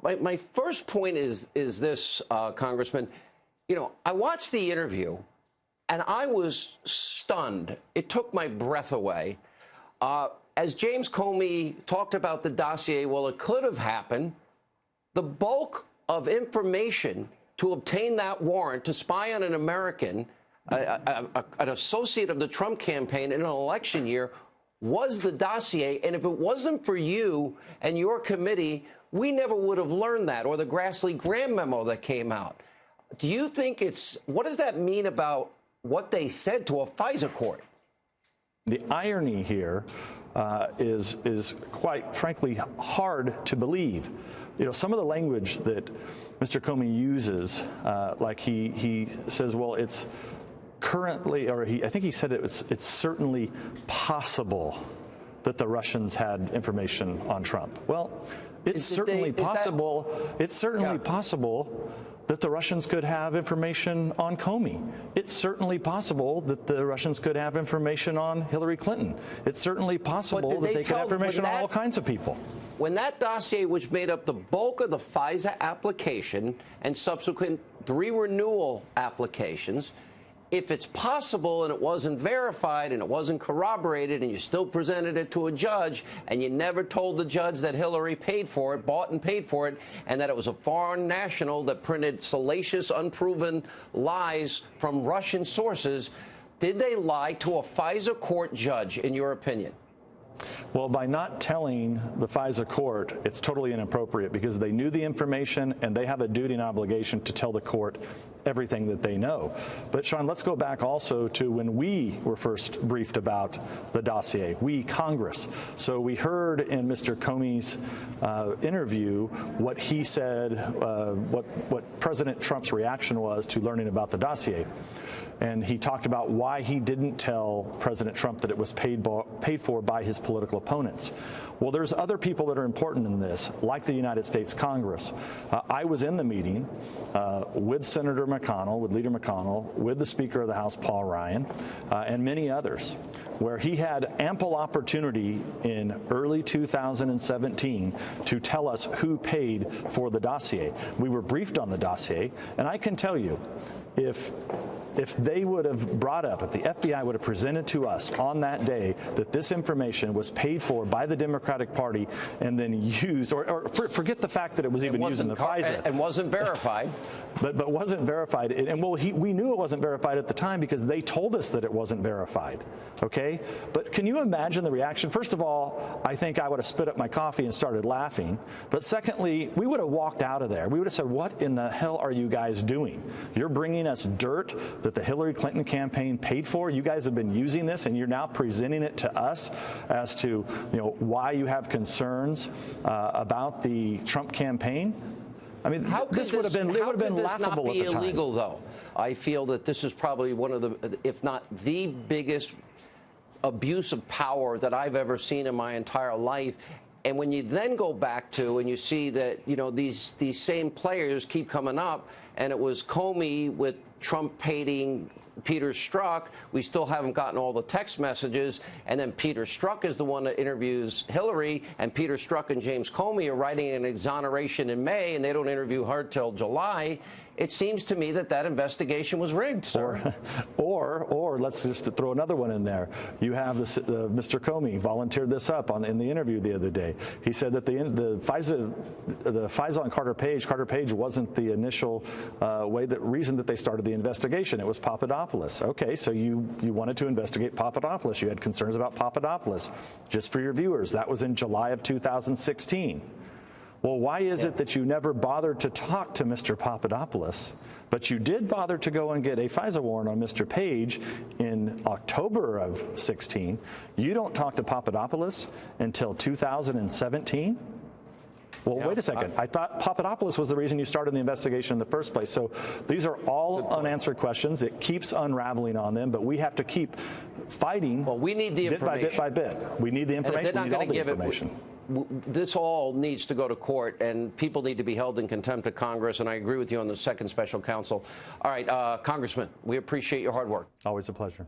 My first point is this, Congressman. You know, I watched the interview, and I was stunned. It took my breath away. As James Comey talked about the dossier, well, it could have happened. The bulk of information to obtain that warrant to spy on an American, an associate of the Trump campaign in an election year, was the dossier. And if it wasn't for you and your committee, we never would have learned that, or the Grassley-Graham memo that came out. Do you think what does that mean about what they said to a FISA court? The irony here is quite frankly hard to believe. You know, some of the language that Mr. Comey uses, like he says, well, it's currently, or I think he said it's certainly possible that the Russians had information on Trump. Well, it's certainly possible. It's certainly possible that the Russians could have information on Comey. It's certainly possible that the Russians could have information on Hillary Clinton. It's certainly possible that they could have information on all kinds of people. When that dossier, which made up the bulk of the FISA application and subsequent 3 renewal applications, if it's possible and it wasn't verified and it wasn't corroborated and you still presented it to a judge and you never told the judge that Hillary paid for it, bought and paid for it, and that it was a foreign national that printed salacious, unproven lies from Russian sources, did they lie to a FISA court judge, in your opinion? Well, by not telling the FISA court, it's totally inappropriate because they knew the information and they have a duty and obligation to tell the court everything that they know. But, Sean, let's go back also to when we were first briefed about the dossier, we, Congress. So we heard in Mr. Comey's interview what he said, what President Trump's reaction was to learning about the dossier. And he talked about why he didn't tell President Trump that it was paid for by his political opponents. Well, there's other people that are important in this, like the United States Congress. I was in the meeting with Senator McConnell, with Leader McConnell, with the Speaker of the House, Paul Ryan, and many others, where he had ample opportunity in early 2017 to tell us who paid for the dossier. We were briefed on the dossier, and I can tell you, if they would have brought up, if the FBI would have presented to us on that day that this information was paid for by the Democratic Party and then used, or forget the fact that it was even used in the FISA. And wasn't verified. But wasn't verified. And well, we knew it wasn't verified at the time because they told us that it wasn't verified. Okay? But can you imagine the reaction? First of all, I think I would have spit up my coffee and started laughing. But secondly, we would have walked out of there. We would have said, what in the hell are you guys doing? You're bringing us dirt that the Hillary Clinton campaign paid for. You guys have been using this, and you're now presenting it to us as to, why you have concerns about the Trump campaign. I mean, this would have been laughable at the time. How could this not be illegal, though? I feel that this is probably one of the, if not the biggest abuse of power that I've ever seen in my entire life. And when you then go back to and you see that, these same players keep coming up, and it was Comey with Trump paying Peter Strzok. We still haven't gotten all the text messages. And then Peter Strzok is the one that interviews Hillary, and Peter Strzok and James Comey are writing an exoneration in May, and they don't interview her till July. It seems to me that that investigation was rigged, sir. Or let's just throw another one in there. You have Mr. Comey volunteered this up in the interview the other day. He said that the FISA on Carter Page wasn't the initial reason that they started the investigation. It was Papadopoulos. Okay, so you wanted to investigate Papadopoulos. You had concerns about Papadopoulos. Just for your viewers, that was in July of 2016. Well, why is it that you never bothered to talk to Mr. Papadopoulos, but you did bother to go and get a FISA warrant on Mr. Page in October of 16? You don't talk to Papadopoulos until 2017? Well, wait a second. I thought Papadopoulos was the reason you started the investigation in the first place. So these are all unanswered questions. It keeps unraveling on them, but we have to keep fighting. Well, we need the information. Bit by bit. We need the information. We need all the information. This all needs to go to court, and people need to be held in contempt of Congress, and I agree with you on the second special counsel. All right, Congressman, we appreciate your hard work. Always a pleasure.